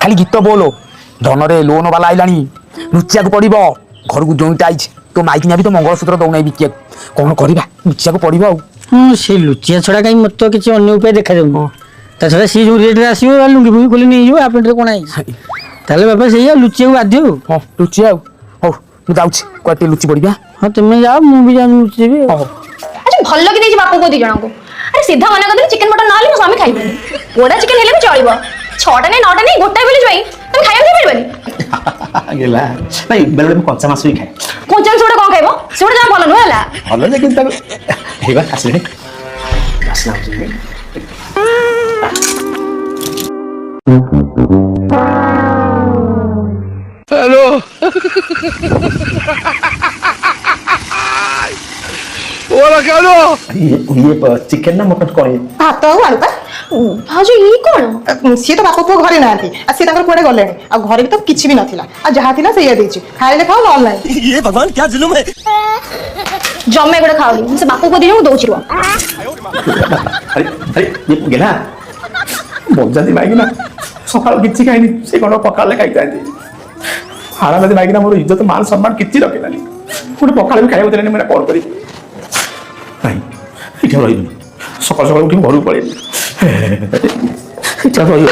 खाली गीत बोलो धन रे लोन वाला आइलानी लुचिया को पड़ो घर को जोईटा आई तो माइकिना भी तो मंगलसूत्र दौना बिकिया कौन करवा लुचिया को पड़ो हाँ से लुचिया छड़ा कहीं मत तो किसी अन्य उपाय देखा जाऊँ ता छड़ा सी जो रेट आसो लुंगी फुंगी खोली नहीं जाओ आप कौन आई ताले बाबा से लुचिया को बाध्य हाँ लुचिया हौ मुझे जाऊँ कटे लुचि पड़ा हाँ तुम्हें जाओ मुझे भी जाऊँ लुचि भी अच्छा भल लगी बापू को दी जन को अरे सीधा मना कर चिकन मटन ना मो स्वामी खाइबे गोड़ा चिकन हेले भी चलिबो 6टा नहीं 9टा नहीं गोटा बोली जाई तुम खाइबो दे परबनी गेला नहीं बेले में कच्चा माछ भी खाए कोंचन सोडा कोन खाइबो सोडा जा भल न होला भल लेकिन तक हेबा आसले आसना हेलो ओला कालो ये चिकन ना मटन कौन है भात ଆଉ ଆଳୁ ପା भाउज ई कोन ସିଏ ତ ବାପ ପୁଅ ଘରେ ନାହାନ୍ତି ଆଉ ସିଏ ତାଙ୍କର କୁଆଡେ ଗଲେଣି ଆଉ ଘରେ ବି ତ କିଛି ବି ନଥିଲା ଆଉ ଯାହା ଥିଲା ସେଇଆ ଦେଇଛି ଖାଇଲେ ଖାଅ ନହେଲେ ନାହିଁ ये भगवान क्या जुलुम है जम्मे गोडे खाओली से बापू को दी जन दोची रो अरे अरे ये गेला बजाती माइकी ना सकाळ किछि खाइनी से कोन पकाले खाइ जाती हारा नदी माइकी ना मोर इज्जत मान सम्मान किछि रखिलानी पुणी पकाले भी खाइबो देलेनी मेरा कोन करी नहीं इठा रही सकाळ सकाळ उठी घर पळेली इठा रही